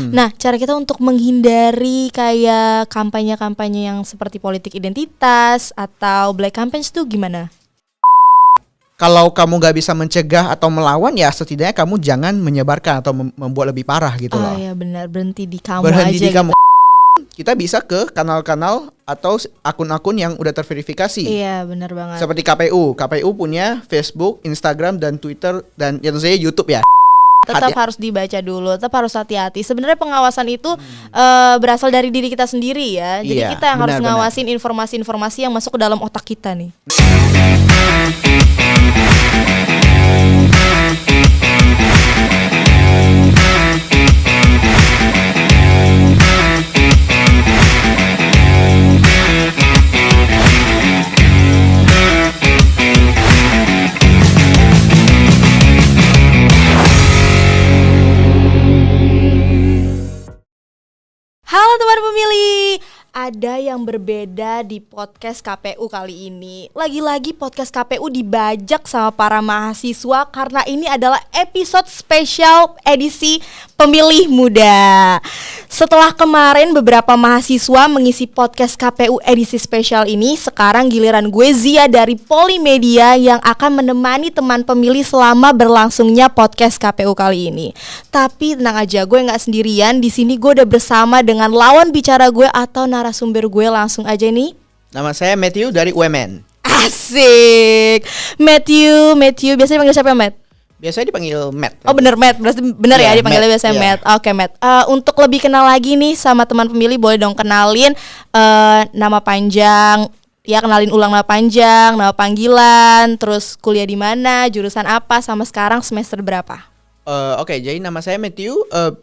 Nah, cara kita untuk menghindari kayak kampanye-kampanye yang seperti politik identitas atau black campaigns tuh gimana? Kalau kamu nggak bisa mencegah atau melawan, ya setidaknya kamu jangan menyebarkan atau membuat lebih parah gitu loh. Oh ya benar, berhenti di kamu Berhenti aja di kamu. gitu. Kita bisa ke kanal-kanal atau akun-akun yang udah terverifikasi. Iya, benar banget. Seperti KPU. KPU punya Facebook, Instagram, dan Twitter, dan ya tentu saja YouTube ya. Tetap harus dibaca dulu, tetap harus hati-hati. Sebenarnya pengawasan itu berasal dari diri kita sendiri ya. Jadi Iya, kita yang harus benar. ngawasin informasi-informasi yang masuk ke dalam otak kita nih. Halo teman pemilih, ada yang berbeda di podcast KPU kali ini. Lagi-lagi podcast KPU dibajak sama para mahasiswa karena ini adalah episode spesial edisi pemilih muda. Setelah kemarin beberapa mahasiswa mengisi podcast KPU edisi spesial ini, sekarang giliran gue Zia dari Polimedia yang akan menemani teman pemilih selama berlangsungnya podcast KPU kali ini. Tapi tenang aja, gue nggak sendirian. Di sini gue udah bersama dengan lawan bicara gue atau narasumber gue. Langsung aja nih. Nama saya Matthew dari UMN. Asik. Matthew biasanya panggil siapa ya, Matt? Biasanya dipanggil Matt. Oh bener Matt, berarti bener ya Iya, dipanggilnya Matt, biasanya iya. Matt. Oke Matt. Untuk lebih kenal lagi nih sama teman pemilih, boleh dong kenalin nama panjang. Ya, kenalin ulang nama panjang, nama panggilan, terus kuliah di mana, jurusan apa, sama sekarang semester berapa? Oke, jadi nama saya Matthew.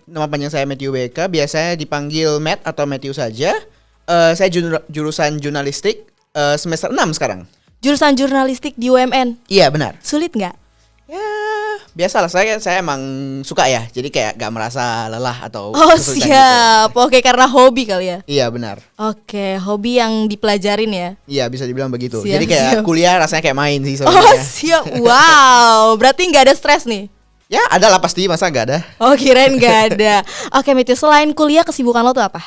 Nama panjang saya Matthew WK. Biasanya dipanggil Matt atau Matthew saja. Saya jurusan jurnalistik semester 6 sekarang. Jurusan jurnalistik di UMN. Iya, benar. Sulit nggak? Ya, biasalah, saya emang suka ya. Jadi kayak gak merasa lelah atau Oh kesulitan siap. Oke, karena hobi kali ya. gitu. Iya, benar. Oke, hobi yang dipelajarin ya. Iya, bisa dibilang begitu. Siap, Jadi kayak siap. kuliah rasanya kayak main sih Oh sebenarnya. siap. Wow. Berarti nggak ada stres nih. Ya, ada lah pasti, masa gak ada. Oh kirain nggak ada. Oke Matthew, selain kuliah kesibukan lo tuh apa?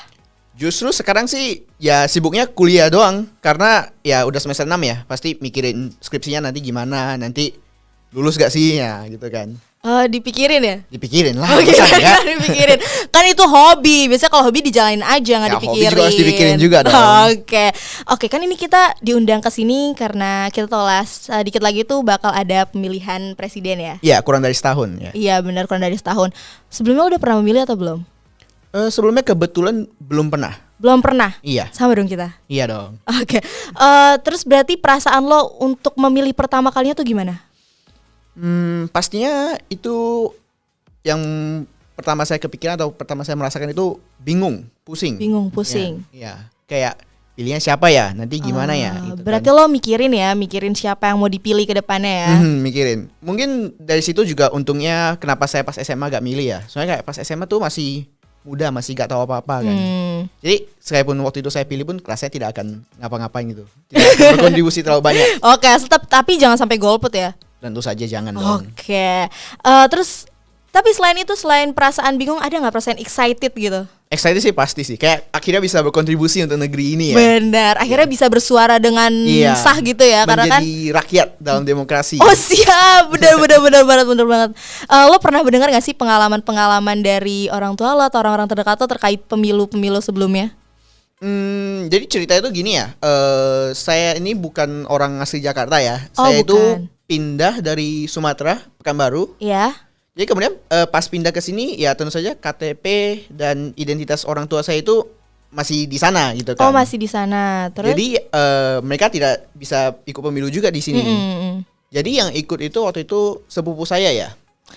Justru sekarang sih ya sibuknya kuliah doang. Karena ya udah semester 6 ya. Pasti mikirin skripsinya nanti gimana, nanti lulus gak sih ya gitu kan. Dipikirin ya? Dipikirin lah. Oh masa kirain enggak? nggak dipikirin. Kan itu hobi. Biasanya kalau hobi dijalanin aja, nggak Ya, dipikirin. hobi juga harus dipikirin juga dong. Oke, kan ini kita diundang ke sini karena kita tahu lah dikit lagi tuh bakal ada pemilihan presiden ya. Ya, kurang dari setahun ya. Iya benar, kurang dari setahun. Sebelumnya udah pernah memilih atau belum? Sebelumnya kebetulan belum pernah. Belum pernah. Iya. Sama dong kita. Iya dong. Oke. Terus berarti perasaan lo untuk memilih pertama kalinya tuh gimana? Pastinya itu yang pertama saya kepikiran atau pertama saya merasakan itu bingung, pusing. Bingung, pusing. Iya. Kayak pilihan siapa ya? Nanti gimana ya? Gitu Berarti kan. lo mikirin siapa yang mau dipilih ke depannya ya. Mikirin. Mungkin dari situ juga untungnya kenapa saya pas SMA gak milih ya. Soalnya kayak pas SMA tuh masih muda, masih gak tahu apa-apa kan. Jadi sekalipun waktu itu saya pilih pun rasanya tidak akan ngapa-ngapain gitu. Tidak akan berkontribusi terlalu banyak. Oke, tapi jangan sampai golput ya. Tentu saja jangan dong. Oke. Terus tapi selain perasaan bingung, ada nggak perasaan excited gitu? Excited sih pasti sih. Kayak akhirnya bisa berkontribusi untuk negeri ini ya. Benar. Akhirnya bisa bersuara dengan Iya. sah gitu ya, karena kan. Menjadi rakyat dalam demokrasi. Oh siap, benar banget. Lo pernah mendengar nggak sih pengalaman dari orang tua lo atau orang-orang terdekat lo terkait pemilu sebelumnya? Jadi ceritanya tuh gini ya. Saya ini bukan orang asli Jakarta ya. Oh, Saya itu bukan. pindah dari Sumatera, Pekanbaru. Ya. Jadi kemudian pas pindah ke sini ya tentu saja KTP dan identitas orang tua saya itu masih di sana gitu kan. Oh masih di sana. Terus? Jadi mereka tidak bisa ikut pemilu juga di sini. Jadi yang ikut itu waktu itu sepupu saya ya.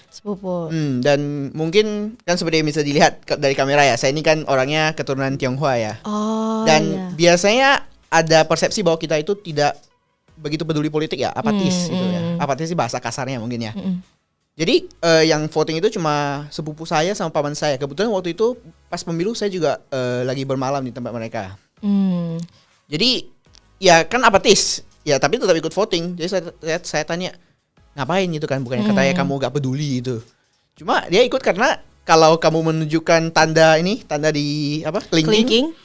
Sepupu. Dan mungkin kan seperti yang bisa dilihat dari kamera ya. Saya ini kan orangnya keturunan Tionghoa ya. Oh. Dan iya. biasanya ada persepsi bahwa kita itu tidak begitu peduli politik ya, apatis gitu ya. Apatis sih bahasa kasarnya mungkin ya. Jadi yang voting itu cuma sepupu saya sama paman saya. Kebetulan waktu itu pas pemilu saya juga lagi bermalam di tempat mereka. Jadi ya kan apatis, ya tapi tetap ikut voting. Jadi saya tanya ngapain gitu kan, bukannya katanya kamu gak peduli gitu. Cuma dia ikut karena kalau kamu menunjukkan tanda di apa? Kelingking.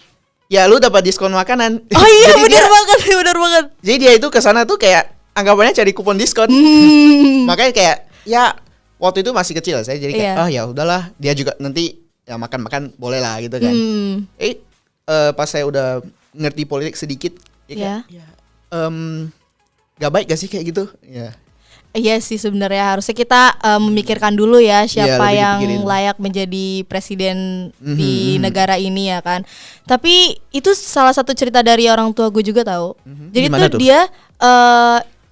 Ya lu dapat diskon makanan. Oh iya, Jadi benar banget, benar banget. Jadi dia itu ke sana tuh kayak anggapannya cari kupon diskon. Makanya kayak ya waktu itu masih kecil saya jadi kayak ya udahlah, dia juga nanti ya makan-makan boleh lah gitu kan. Pas saya udah ngerti politik sedikit ya kayak, gak baik gak sih kayak gitu? Ya. Iya sih, sebenarnya harusnya kita memikirkan dulu ya siapa yang dipikirin. layak menjadi presiden di negara ini ya kan. Tapi itu salah satu cerita dari orang tua gue juga tahu. Jadi Gimana tuh? dia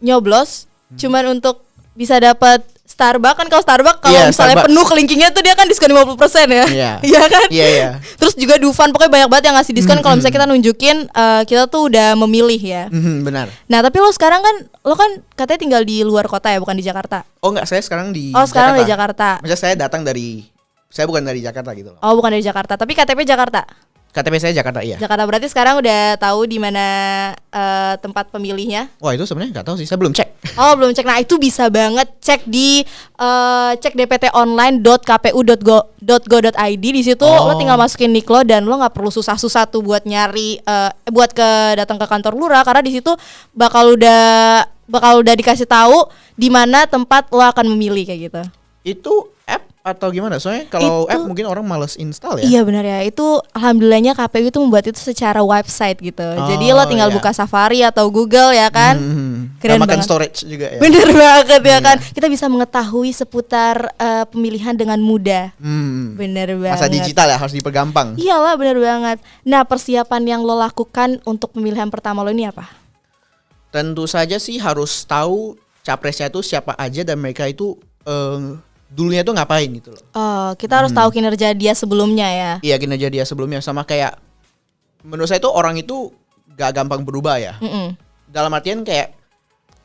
nyoblos cuman untuk bisa dapat Starbucks kan. Kalau Starbucks kalau misalnya Starbucks. penuh kelingkingnya tuh dia kan diskon 50% ya. Iya. Iya kan? Iya. Terus juga Dufan, pokoknya banyak banget yang ngasih diskon kalau misalnya kita nunjukin kita tuh udah memilih ya. Benar. Nah, tapi lo sekarang kan katanya tinggal di luar kota ya, bukan di Jakarta. Oh enggak, saya sekarang di Sekarang di Jakarta. Maksudnya saya bukan dari Jakarta gitu loh. Oh, bukan dari Jakarta, tapi KTP Jakarta. KTP saya Jakarta, iya. Jakarta berarti sekarang udah tahu di mana tempat pemilihnya. Wah, itu sebenarnya nggak tahu sih, saya belum cek. Oh, belum cek. Nah, itu bisa banget cek di cek dptonline.kpu.go.id. Di situ lo tinggal masukin nik lo dan lo nggak perlu susah-susah tuh buat nyari buat datang ke kantor lurah, karena di situ bakal udah dikasih tahu di mana tempat lo akan memilih kayak gitu. Itu app atau gimana? Soalnya kalau app mungkin orang males install ya. Iya benar ya. Itu alhamdulillahnya KPU itu membuat itu secara website gitu. Jadi lo tinggal buka Safari atau Google ya kan. Keren makan banget. storage juga ya. Bener banget ya kan. Kita bisa mengetahui seputar pemilihan dengan mudah. Bener banget. Masa digital ya, harus dipergampang. Iyalah, bener banget. Nah, persiapan yang lo lakukan untuk pemilihan pertama lo ini apa? Tentu saja sih harus tahu capresnya itu siapa aja dan mereka itu dulunya tuh ngapain gitu loh. Kita harus tahu kinerja dia sebelumnya ya. Iya, kinerja dia sebelumnya, sama kayak menurut saya itu orang itu gak gampang berubah ya. Dalam artian kayak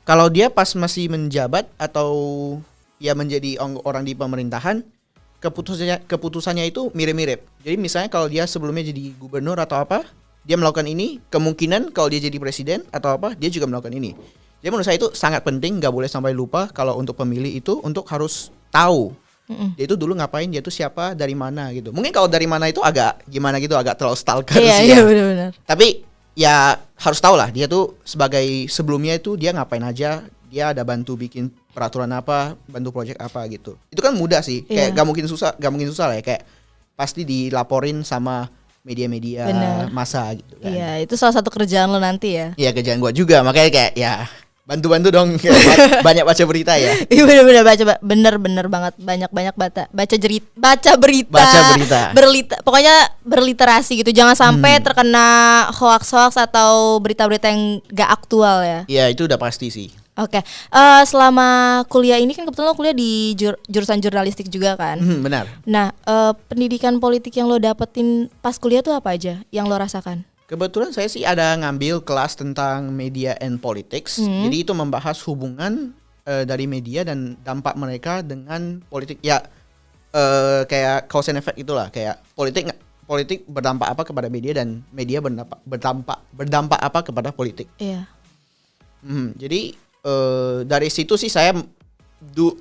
kalau dia pas masih menjabat atau ya menjadi orang di pemerintahan, keputusannya itu mirip-mirip. Jadi misalnya kalau dia sebelumnya jadi gubernur atau apa, dia melakukan ini, kemungkinan kalau dia jadi presiden atau apa, dia juga melakukan ini. Jadi menurut saya itu sangat penting, gak boleh sampai lupa kalau untuk pemilih itu untuk harus tahu dia itu dulu ngapain, dia itu siapa, dari mana gitu. Mungkin kalau dari mana itu agak gimana gitu, agak terlalu stalker sih ya. Iya benar-benar. Tapi ya harus tahu lah dia tuh sebagai sebelumnya itu dia ngapain aja, dia ada bantu bikin peraturan apa, bantu project apa gitu. Itu kan mudah sih, kayak gak mungkin susah lah ya, kayak pasti dilaporin sama media-media massa gitu kan. Iya, itu salah satu kerjaan lo nanti ya. Iya, kerjaan gua juga, makanya kayak ya bantu-bantu dong. Banyak baca berita ya. Iya bener-bener banget, banyak baca berita. Pokoknya berliterasi gitu. Jangan sampai terkena hoax atau berita-berita yang gak aktual ya. Iya, itu udah pasti sih. Oke. Selama kuliah ini kan kebetulan lo kuliah di jurusan jurnalistik juga kan. Benar. Nah, pendidikan politik yang lo dapetin pas kuliah tuh apa aja yang lo rasakan? Kebetulan saya sih ada ngambil kelas tentang media and politics. Jadi itu membahas hubungan dari media dan dampak mereka dengan politik. Ya kayak cause and effect itulah. Kayak politik berdampak apa kepada media dan media berdampak apa kepada politik. Iya. Jadi dari situ sih saya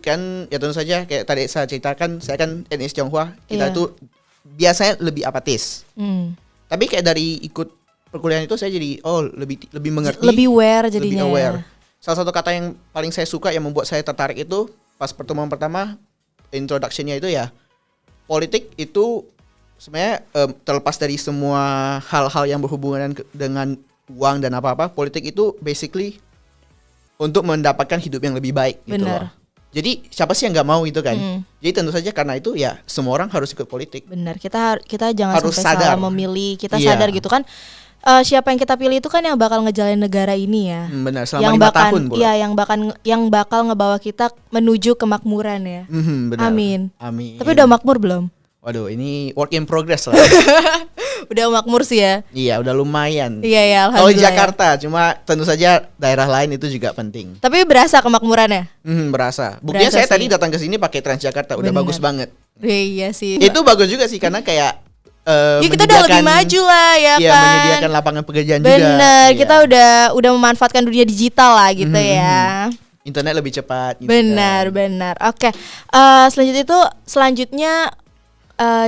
kan ya tentu saja kayak tadi saya ceritakan, saya kan NS Tionghoa. Kita itu biasanya lebih apatis. Tapi kayak dari ikut perkuliahan itu saya jadi lebih mengerti, lebih aware jadinya. Lebih aware. Salah satu kata yang paling saya suka yang membuat saya tertarik itu pas pertemuan pertama, introduction-nya itu ya, politik itu sebenarnya terlepas dari semua hal-hal yang berhubungan dengan uang dan apa-apa, politik itu basically untuk mendapatkan hidup yang lebih baik gitu loh. Jadi siapa sih yang nggak mau itu kan? Jadi tentu saja karena itu ya semua orang harus ikut politik. Benar, kita jangan harus sampai salah memilih. Kita sadar gitu kan. Siapa yang kita pilih itu kan yang bakal ngejalanin negara ini ya. Benar, selama 5 tahun. Iya, yang bakal ngebawa kita menuju kemakmuran ya. Benar. Amin. Amin. Tapi udah makmur belum? Waduh, ini work in progress lah. Udah makmur sih ya. Iya, udah lumayan. Iya ya, Kalau alhamdulillah. Jakarta, cuma tentu saja daerah lain itu juga penting. Tapi berasa kemakmurannya? Berasa. Buktinya saya tadi datang ke sini pakai Transjakarta, udah bagus banget. Iya sih. Itu bagus juga sih karena kayak kita udah lebih maju lah ya kan. Menyediakan lapangan pekerjaan juga. Bener, kita udah memanfaatkan dunia digital lah gitu ya. Internet lebih cepat gitu benar. Oke. Selanjutnya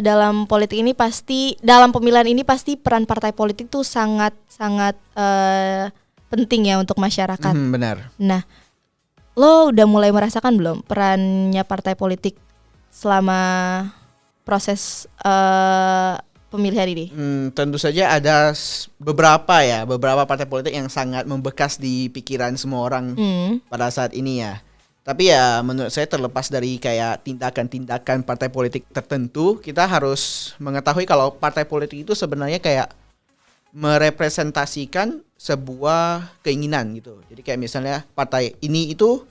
dalam politik ini pasti, dalam pemilihan ini pasti peran partai politik tuh sangat penting ya untuk masyarakat. Benar. Nah, lo udah mulai merasakan belum perannya partai politik selama proses pemilihan ini? Tentu saja ada beberapa partai politik yang sangat membekas di pikiran semua orang pada saat ini ya. Tapi ya menurut saya terlepas dari kayak tindakan-tindakan partai politik tertentu, kita harus mengetahui kalau partai politik itu sebenarnya kayak merepresentasikan sebuah keinginan gitu. Jadi kayak misalnya partai ini itu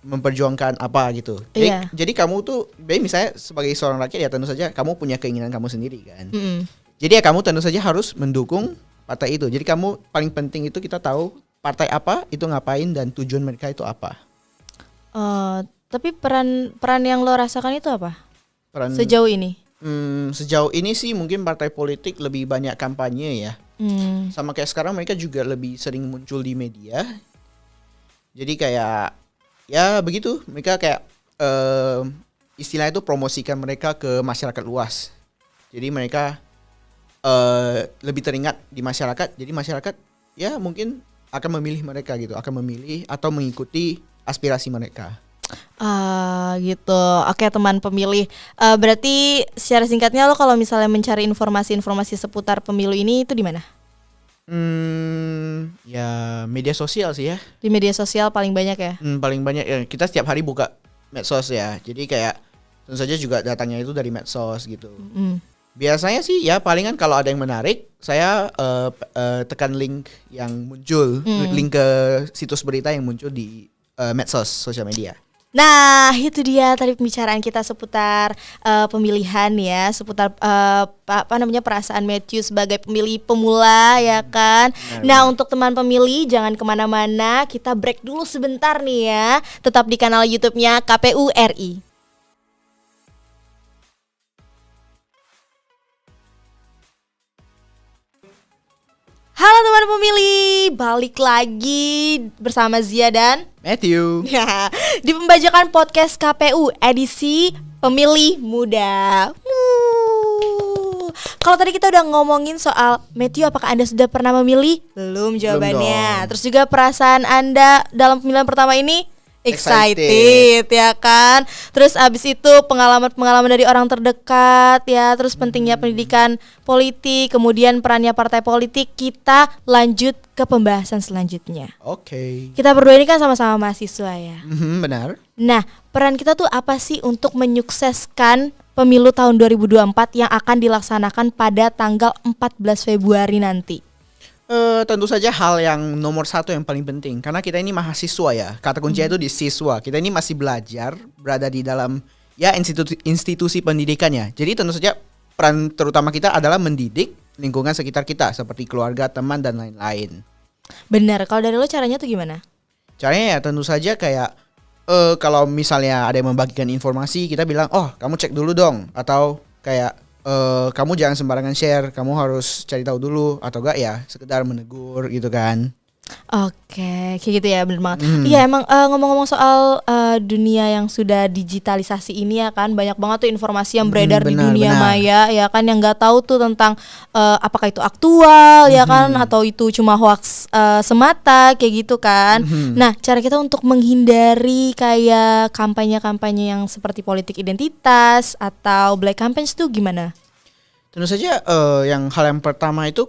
memperjuangkan apa gitu. Jadi kamu tuh, misalnya sebagai seorang rakyat ya tentu saja kamu punya keinginan kamu sendiri kan. Jadi ya kamu tentu saja harus mendukung partai itu. Jadi kamu paling penting itu kita tahu partai apa itu ngapain dan tujuan mereka itu apa. Tapi peran yang lo rasakan itu apa? Sejauh ini? Sejauh ini sih mungkin partai politik lebih banyak kampanye ya. Sama kayak sekarang mereka juga lebih sering muncul di media. Jadi kayak ya begitu, mereka kayak istilahnya itu promosikan mereka ke masyarakat luas. Jadi mereka lebih teringat di masyarakat. Jadi masyarakat ya mungkin akan memilih mereka gitu, akan memilih atau mengikuti aspirasi mereka. Gitu. Oke teman pemilih, berarti secara singkatnya lo kalau misalnya mencari informasi-informasi seputar pemilu ini itu di mana? Ya media sosial sih ya. Di media sosial paling banyak ya? Paling banyak ya. Kita setiap hari buka medsos ya. Jadi kayak tentu saja juga datangnya itu dari medsos gitu. Biasanya sih ya palingan kalau ada yang menarik, saya tekan link yang muncul, link ke situs berita yang muncul di medsos sosial media. Nah itu dia tadi pembicaraan kita seputar pemilihan ya, seputar perasaan Matthew sebagai pemilih pemula ya kan. Nah untuk teman pemilih jangan kemana-mana, kita break dulu sebentar nih ya, tetap di kanal YouTube-nya KPU RI. Halo teman pemilih, balik lagi bersama Zia dan Matthew. Ya, di pembajakan podcast KPU edisi Pemilih Muda. Kalau tadi kita udah ngomongin soal Matthew, apakah Anda sudah pernah memilih? Belum jawabannya. Terus juga perasaan Anda dalam pemilihan pertama ini? Excited ya kan. Terus abis itu pengalaman dari orang terdekat ya. Terus pentingnya pendidikan politik, kemudian perannya partai politik. Kita lanjut ke pembahasan selanjutnya. Oke. Kita berdua ini kan sama-sama mahasiswa ya. Benar. Nah peran kita tuh apa sih untuk menyukseskan pemilu tahun 2024 yang akan dilaksanakan pada tanggal 14 Februari nanti? Tentu saja hal yang nomor satu yang paling penting, karena kita ini mahasiswa ya, kata kuncinya itu di siswa. Kita ini masih belajar, berada di dalam ya institusi pendidikannya. Jadi tentu saja peran terutama kita adalah mendidik lingkungan sekitar kita seperti keluarga, teman dan lain-lain. Benar. Kalau dari lo caranya tuh gimana? Caranya ya tentu saja kayak kalau misalnya ada yang membagikan informasi, kita bilang kamu cek dulu dong, atau kayak kamu jangan sembarangan share, kamu harus cari tahu dulu, atau enggak ya sekedar menegur gitu kan. Oke, kayak gitu ya, bener banget. Iya emang ngomong-ngomong soal dunia yang sudah digitalisasi ini ya kan, banyak banget tuh informasi yang beredar di dunia maya ya kan, yang nggak tahu tuh tentang apakah itu aktual ya kan, atau itu cuma hoax semata kayak gitu kan. Nah cara kita untuk menghindari kayak kampanye-kampanye yang seperti politik identitas atau black campaigns tuh gimana? Tentu saja hal yang pertama itu,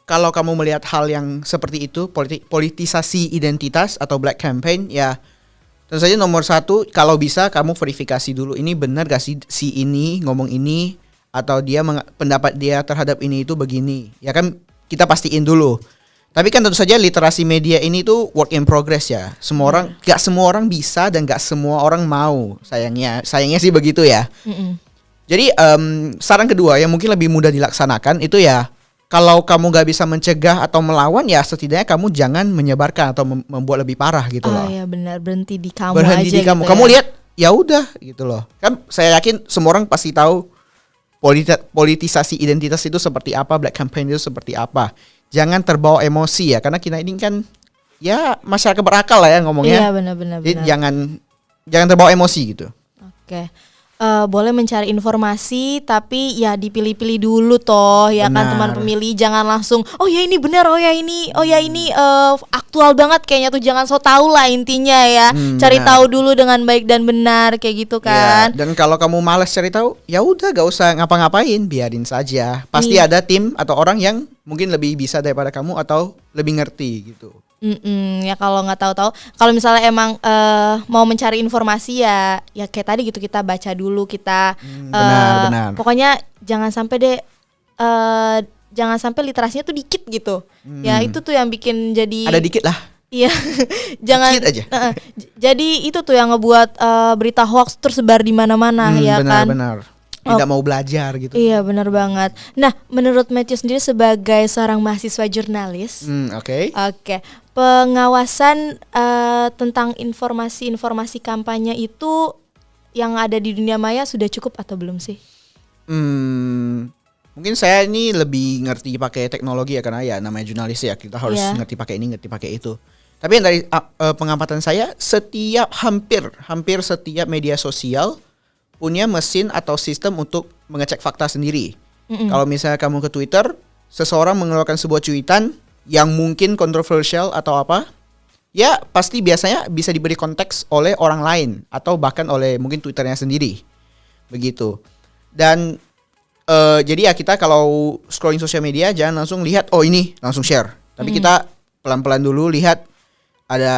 kalau kamu melihat hal yang seperti itu, politisasi identitas atau black campaign, ya tentu saja nomor satu, kalau bisa kamu verifikasi dulu, ini benar gak sih si ini ngomong ini, atau dia pendapat dia terhadap ini itu begini. Ya kan kita pastiin dulu. Tapi kan tentu saja literasi media ini tuh work in progress ya. Gak semua orang bisa dan gak semua orang mau. Sayangnya sih begitu ya. Jadi saran kedua yang mungkin lebih mudah dilaksanakan itu ya, kalau kamu gak bisa mencegah atau melawan, ya setidaknya kamu jangan menyebarkan atau membuat lebih parah gitu loh. Iya benar, berhenti di kamu berhenti aja di kamu. gitu Kamu ya. lihat, ya udah gitu loh. Kan saya yakin semua orang pasti tahu politisasi identitas itu seperti apa, black campaign itu seperti apa. Jangan terbawa emosi ya, karena kita ini kan ya masyarakat berakal lah ya ngomongnya. Iya benar. Jadi jangan terbawa emosi gitu. Oke. boleh mencari informasi, tapi ya dipilih-pilih dulu toh, ya kan Benar. teman pemilih, jangan langsung oh ya ini benar, oh ya ini aktual banget kayaknya tuh, jangan so tau lah intinya ya. Cari benar. tahu dulu dengan baik dan benar kayak gitu kan. Ya, dan kalau kamu malas cari tahu, ya udah gak usah ngapa-ngapain, biarin saja. Pasti Iya. ada tim atau orang yang mungkin lebih bisa daripada kamu atau lebih ngerti gitu. Ya kalau nggak tahu-tahu, kalau misalnya emang mau mencari informasi ya kayak tadi gitu, kita baca dulu, kita benar. pokoknya jangan sampai deh jangan sampai literasinya tuh dikit gitu. Ya itu tuh yang bikin jadi Ada dikit lah. iya jangan Dikit aja. Jadi itu tuh yang ngebuat berita hoax tersebar di mana-mana ya kan. Benar. Tidak mau belajar gitu. Iya benar banget. Nah menurut Matthew sendiri sebagai seorang mahasiswa jurnalis, Oke. pengawasan tentang informasi kampanye itu yang ada di dunia maya sudah cukup atau belum sih? Mungkin saya ini lebih ngerti pakai teknologi ya, karena ya namanya jurnalis ya, kita harus Iya. ngerti pakai ini, ngerti pakai itu. Tapi yang dari pengamatan saya, hampir setiap media sosial punya mesin atau sistem untuk mengecek fakta sendiri. Kalau misalnya kamu ke Twitter, seseorang mengeluarkan sebuah cuitan yang mungkin kontroversial atau apa, ya pasti biasanya bisa diberi konteks oleh orang lain atau bahkan oleh mungkin Twitternya sendiri. Begitu. Dan jadi ya kita kalau scrolling sosial media jangan langsung lihat oh ini langsung share. Tapi kita pelan-pelan dulu lihat ada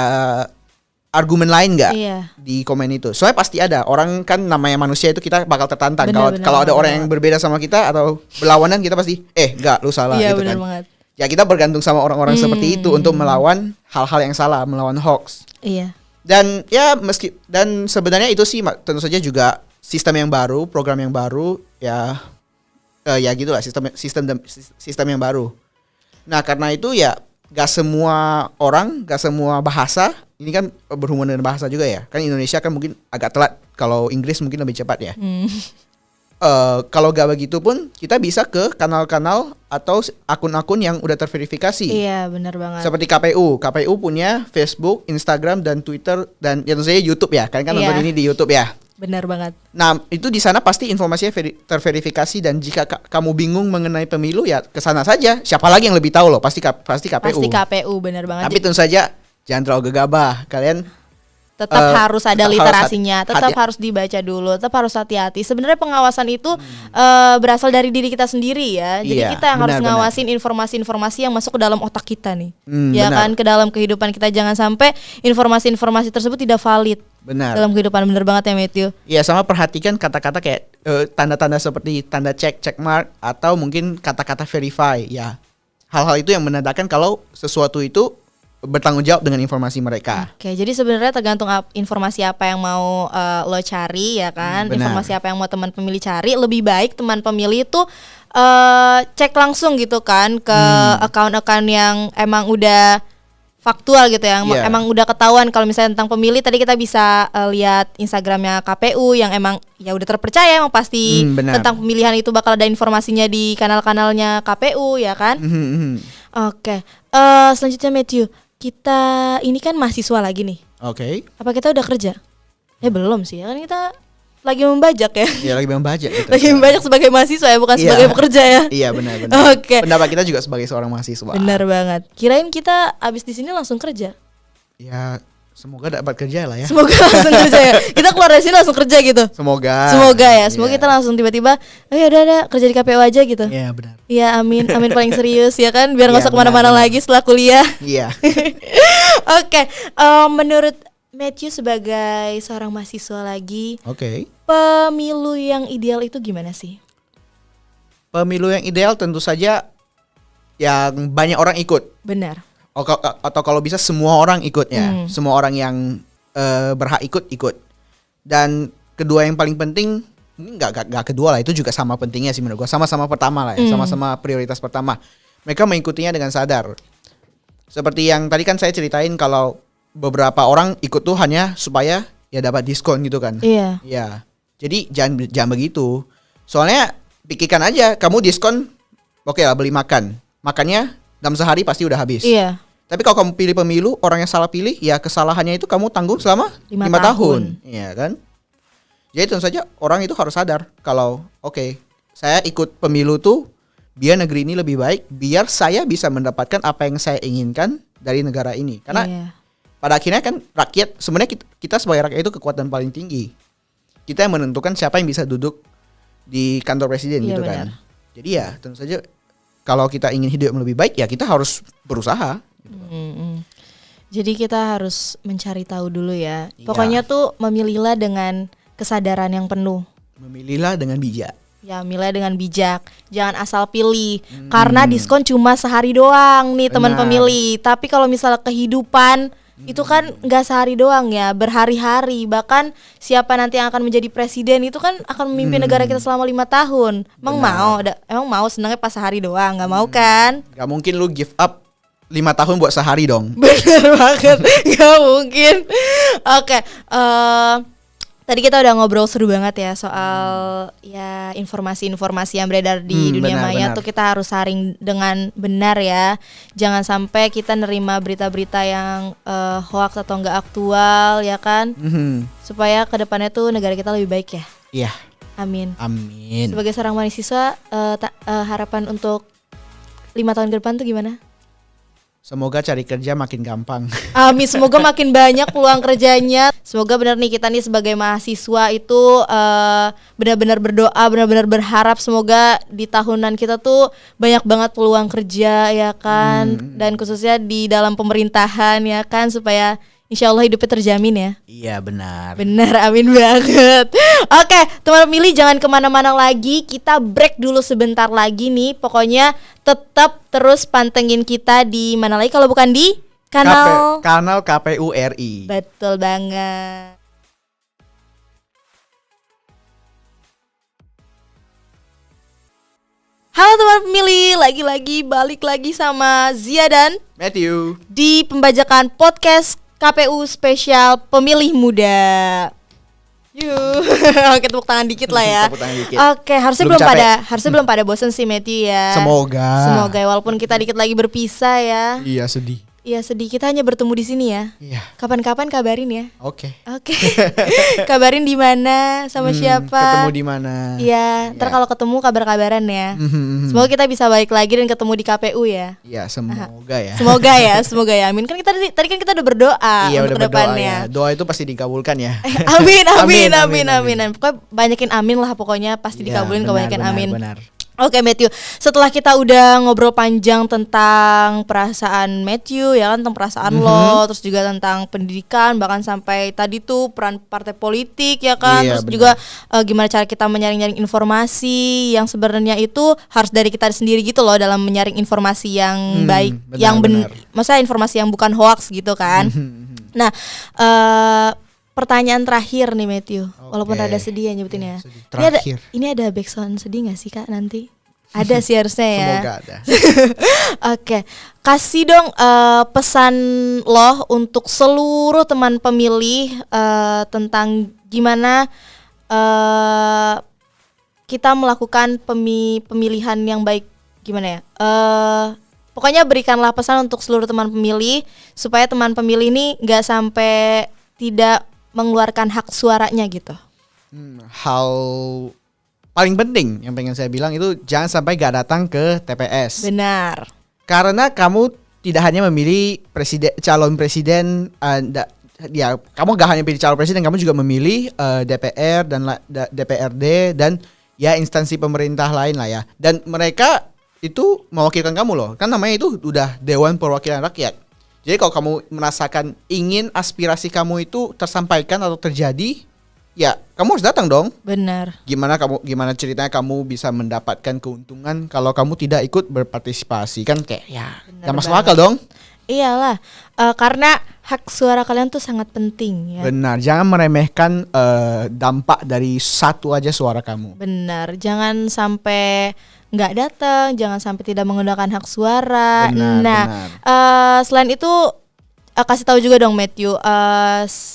argumen lain nggak Iya. di komen itu. Soalnya pasti ada. Orang kan namanya manusia itu kita bakal tertantang. Benar, Kalau ada benar. orang yang berbeda sama kita atau berlawanan, kita pasti enggak, lu salah Iya gitu benar kan. banget. Ya kita bergantung sama orang-orang seperti itu untuk melawan hal-hal yang salah, melawan hoax. Iya. Dan ya dan sebenarnya itu sih tentu saja juga sistem yang baru, program yang baru, ya gitulah, sistem yang baru. Nah karena itu ya gak semua orang, gak semua bahasa, ini kan berhubungan dengan bahasa juga ya. Kan Indonesia kan mungkin agak telat, kalau Inggris mungkin lebih cepat ya. Kalau gak begitu pun kita bisa ke kanal-kanal atau akun-akun yang udah terverifikasi. Iya benar banget. Seperti KPU punya Facebook, Instagram dan Twitter dan ya tentu saja YouTube ya. Kalian kan Iya. nonton ini di YouTube ya. Benar banget. Nah itu di sana pasti informasinya terverifikasi, dan jika kamu bingung mengenai pemilu ya ke sana saja. Siapa lagi yang lebih tahu loh? Pasti KPU. Pasti KPU benar banget. Tapi tentu saja jangan terlalu gegabah. Kalian tetap harus ada tetap literasinya, harus tetap harus dibaca dulu, tetap harus hati-hati. Sebenarnya pengawasan itu berasal dari diri kita sendiri ya. Jadi Iya, kita yang harus benar. ngawasin informasi-informasi yang masuk ke dalam otak kita nih. Ya Benar. kan, ke dalam kehidupan kita, jangan sampai informasi-informasi tersebut tidak valid benar. dalam kehidupan. Bener banget ya Matthew. Iya, sama perhatikan kata-kata kayak tanda-tanda seperti tanda check mark atau mungkin kata-kata verify ya. Hal-hal itu yang menandakan kalau sesuatu itu bertanggung jawab dengan informasi mereka. Oke, jadi sebenarnya tergantung informasi apa yang mau lo cari ya kan. Benar. Informasi apa yang mau teman pemilih cari, lebih baik teman pemilih itu cek langsung gitu kan ke account-account yang emang udah faktual gitu ya, Iya. emang udah ketahuan. Kalau misalnya tentang pemilih tadi kita bisa lihat Instagramnya KPU yang emang ya udah terpercaya, emang pasti Benar. tentang pemilihan itu bakal ada informasinya di kanal-kanalnya KPU ya kan. Oke, selanjutnya Matthew, kita ini kan mahasiswa lagi nih. Oke. Apa kita udah kerja? Belum sih, kan kita lagi membajak ya. Ya lagi membajak gitu. Lagi membajak sebagai mahasiswa ya, bukan Iya. sebagai pekerja ya. Iya benar. Oke. Pendapat kita juga sebagai seorang mahasiswa. Benar banget. Kirain kita abis di sini langsung kerja. Ya semoga dapat kerja lah ya. Semoga langsung kerja ya. Kita keluar dari sini langsung kerja gitu. Semoga. Semoga ya. Semoga Iya. kita langsung tiba-tiba, ya udah kerja di KPU aja gitu. Iya benar. Iya, amin paling serius ya kan, biar nggak Iya, usah kemana-mana benar. lagi setelah kuliah. Iya. Oke, menurut Matthew sebagai seorang mahasiswa lagi, Oke. pemilu yang ideal itu gimana sih? Pemilu yang ideal tentu saja yang banyak orang ikut. Benar. Atau kalau bisa semua orang ikut ya. Semua orang yang berhak ikut. Dan kedua yang paling penting, nggak kedua lah, itu juga sama pentingnya sih menurut gua. Sama-sama pertama lah ya, sama-sama prioritas pertama. Mereka mengikutinya dengan sadar. Seperti yang tadi kan saya ceritain, kalau beberapa orang ikut tuh hanya supaya ya dapat diskon gitu kan. Iya. Ya. Jadi jangan begitu. Soalnya pikirkan aja, kamu diskon, oke lah beli makan. Makannya dalam sehari pasti udah habis. Iya. Tapi kalau kamu pilih pemilu, orang yang salah pilih, ya kesalahannya itu kamu tanggung selama 5 tahun. Iya kan? Jadi tentu saja orang itu harus sadar kalau oke, saya ikut pemilu tuh biar negeri ini lebih baik, biar saya bisa mendapatkan apa yang saya inginkan dari negara ini. Karena pada akhirnya kan rakyat, sebenarnya kita sebagai rakyat itu kekuatan paling tinggi. Kita yang menentukan siapa yang bisa duduk di kantor presiden gitu kan. Jadi ya tentu saja kalau kita ingin hidup yang lebih baik ya kita harus berusaha. Gitu. Jadi kita harus mencari tahu dulu ya. Pokoknya tuh memilihlah dengan kesadaran yang penuh. Memilihlah dengan bijak. Ya, milih dengan bijak. Jangan asal pilih. Karena diskon cuma sehari doang nih teman pemilih. Tapi kalau misalnya kehidupan itu kan nggak sehari doang ya, berhari-hari. Bahkan siapa nanti yang akan menjadi presiden itu kan akan memimpin negara kita selama 5 tahun. Emang mau senangnya pas sehari doang? Nggak mau kan? Gak mungkin lu give up 5 tahun buat sehari dong. Bener banget, nggak mungkin. Oke, tadi kita udah ngobrol seru banget ya soal ya informasi-informasi yang beredar di dunia maya tuh kita harus saring dengan benar ya. Jangan sampai kita nerima berita-berita yang hoax atau enggak aktual ya kan. Supaya kedepannya tuh negara kita lebih baik ya. Iya. Amin. Amin. Sebagai seorang mahasiswa harapan untuk 5 tahun ke depan tuh gimana? Semoga cari kerja makin gampang. Amin, semoga makin banyak peluang kerjanya. Semoga benar nih kita nih sebagai mahasiswa itu benar-benar berdoa, benar-benar berharap semoga di tahunan kita tuh banyak banget peluang kerja ya kan. Dan khususnya di dalam pemerintahan ya kan, supaya insya Allah hidupnya terjamin ya. Iya benar. Benar, amin banget. Oke, teman pemilih jangan kemana-mana lagi. Kita break dulu sebentar lagi nih. Pokoknya tetap terus pantengin kita di mana lagi kalau bukan di kanal KPU RI. Betul banget. Halo teman pemilih, lagi-lagi balik lagi sama Zia dan Matthew di pembajakan podcast KPU spesial pemilih muda. Oke, tepuk tangan dikit lah ya. Oke, harusnya belum pada bosan sih Matthew ya. Semoga walaupun kita dikit lagi berpisah ya. Iya sedih. Iya sedih, kita hanya bertemu di sini ya. Iya. Kapan-kapan kabarin ya. Oke. Kabarin di mana, sama siapa. Ketemu di mana. Iya, ntar kalau ketemu kabar-kabaran ya. Semoga kita bisa balik lagi dan ketemu di KPU ya. Iya, semoga ya. Semoga ya. Amin. Kan tadi kan kita udah berdoa untuk kedepannya. Doa itu pasti dikabulkan ya. Amin. Pokoknya banyakin amin lah pokoknya, pasti dikabulin kebanyakan amin. Benar. Oke Matthew, setelah kita udah ngobrol panjang tentang perasaan Matthew ya kan, tentang perasaan lo, terus juga tentang pendidikan, bahkan sampai tadi tuh peran partai politik ya kan, terus juga gimana cara kita menyaring informasi yang sebenarnya itu harus dari kita sendiri gitu loh dalam menyaring informasi yang baik, maksudnya informasi yang bukan hoax gitu kan. Nah, pertanyaan terakhir nih Matthew, walaupun rada sedih ya nyebutin ya. Ini ada backsound sedih gak sih Kak nanti? Ada sih harusnya ya. Semoga ada. Oke, kasih dong pesan lo untuk seluruh teman pemilih tentang gimana kita melakukan pemilihan yang baik, gimana ya? Pokoknya berikanlah pesan untuk seluruh teman pemilih supaya teman pemilih ini nggak sampai tidak mengeluarkan hak suaranya gitu. Hal paling penting yang pengen saya bilang itu jangan sampai gak datang ke TPS. Benar. Karena kamu tidak hanya memilih calon presiden, ya kamu gak hanya pilih calon presiden, kamu juga memilih DPR dan DPRD dan ya instansi pemerintah lain lah ya. Dan mereka itu mewakilkan kamu loh. Kan namanya itu udah Dewan Perwakilan Rakyat. Jadi kalau kamu merasakan ingin aspirasi kamu itu tersampaikan atau terjadi, ya kamu harus datang dong. Benar. Gimana ceritanya kamu bisa mendapatkan keuntungan kalau kamu tidak ikut berpartisipasi, kan kayak ya gak masuk akal dong. Iyalah, karena hak suara kalian tuh sangat penting ya. Benar, jangan meremehkan dampak dari satu aja suara kamu. Benar, jangan sampai nggak datang, jangan sampai tidak menggunakan hak suara. Benar. Selain itu kasih tahu juga dong Matthew,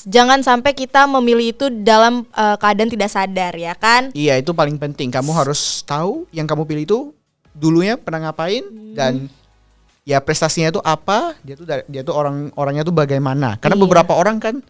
jangan sampai kita memilih itu dalam keadaan tidak sadar ya kan? Iya, itu paling penting. Kamu harus tahu yang kamu pilih itu dulunya pernah ngapain dan ya prestasinya itu apa, dia tuh orangnya tuh bagaimana. Karena beberapa orang kan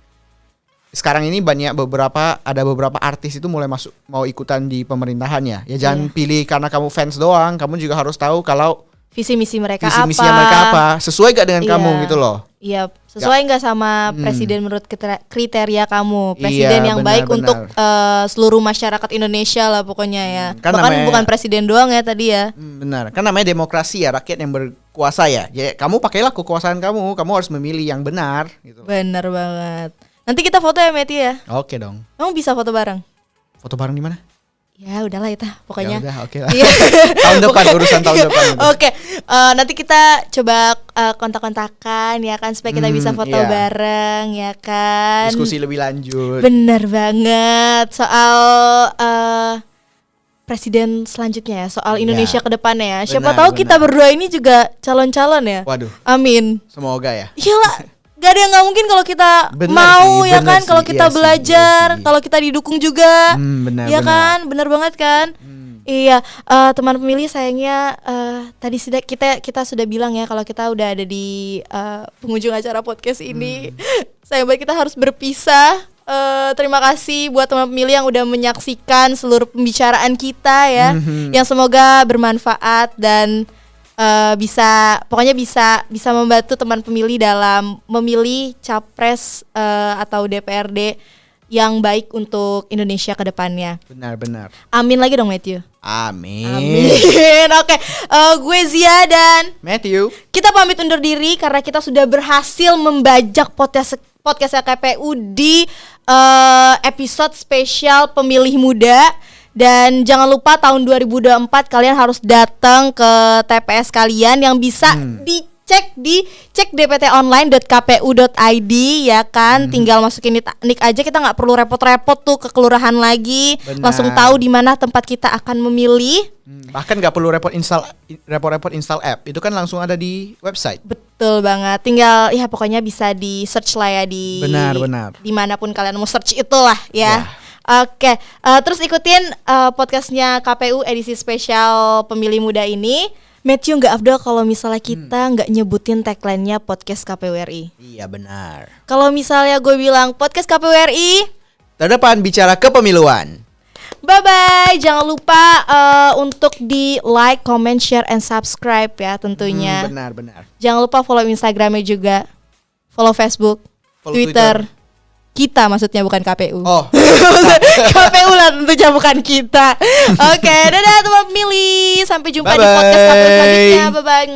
sekarang ini ada beberapa artis itu mulai mau ikutan di pemerintahannya. Ya jangan pilih karena kamu fans doang, kamu juga harus tahu kalau visi misi mereka apa, sesuai gak dengan kamu gitu loh. Iya, sesuai nggak sama presiden menurut kriteria kamu, presiden yang baik untuk seluruh masyarakat Indonesia lah pokoknya ya. Kan Bahkan bukan presiden doang ya tadi ya. Benar, kan namanya demokrasi ya, rakyat yang berkuasa ya. Jadi kamu pakailah kekuasaan kamu harus memilih yang benar gitu. Benar banget. Nanti kita foto ya Matthew ya. Oke dong. Kamu bisa foto bareng? Foto bareng di mana? Ya udahlah itu pokoknya. Ya udah, oke lah. Tahun depan urusan tahun depan. Oke, nanti kita coba kontak-kontakan ya kan supaya kita bisa foto bareng ya kan. Diskusi lebih lanjut. Bener banget soal presiden selanjutnya ya, soal Indonesia ke depannya ya. Siapa tahu kita berdua ini juga calon-calon ya. Waduh. Amin. Semoga ya. Iyalah. Gak ada yang gak mungkin kalau kita mau ya kan, kalau kita belajar, kalau kita didukung juga, ya kan, benar banget kan. Iya, teman pemilih sayangnya tadi kita sudah bilang ya kalau kita udah ada di penghujung acara podcast ini. Sayang banget kita harus berpisah. Terima kasih buat teman pemilih yang udah menyaksikan seluruh pembicaraan kita ya, yang semoga bermanfaat dan bisa membantu teman pemilih dalam memilih capres atau DPRD yang baik untuk Indonesia ke depannya. Benar. Amin lagi dong Matthew. Amin. Oke, gue Zia dan Matthew. Kita pamit undur diri karena kita sudah berhasil membajak podcast KPU di episode spesial pemilih muda. Dan jangan lupa tahun 2024 kalian harus datang ke TPS kalian yang bisa dicek di cekdptonline.kpu.id ya kan. Tinggal masukin nik aja, kita nggak perlu repot-repot tuh ke kelurahan lagi. Benar. Langsung tahu di mana tempat kita akan memilih. Bahkan nggak perlu repot install app, itu kan langsung ada di website. Betul banget, tinggal ya pokoknya bisa di search lah ya di benar dimanapun kalian mau search itulah ya. Oke, terus ikutin podcastnya KPU edisi spesial pemilih muda ini. Matthew, nggak afdol kalau misalnya kita nggak nyebutin tagline-nya podcast KPU RI. Iya benar. Kalau misalnya gue bilang podcast KPU RI, terdepan bicara kepemiluan. Bye-bye, jangan lupa untuk di like, comment, share, and subscribe ya tentunya. Benar. Jangan lupa follow Instagramnya juga, follow Facebook, follow Twitter. Kita maksudnya bukan KPU. Oh. KPU lah tentunya bukan kita. Oke, dadah teman pemilih. Sampai jumpa di podcast KPU selanjutnya. Bye-bye.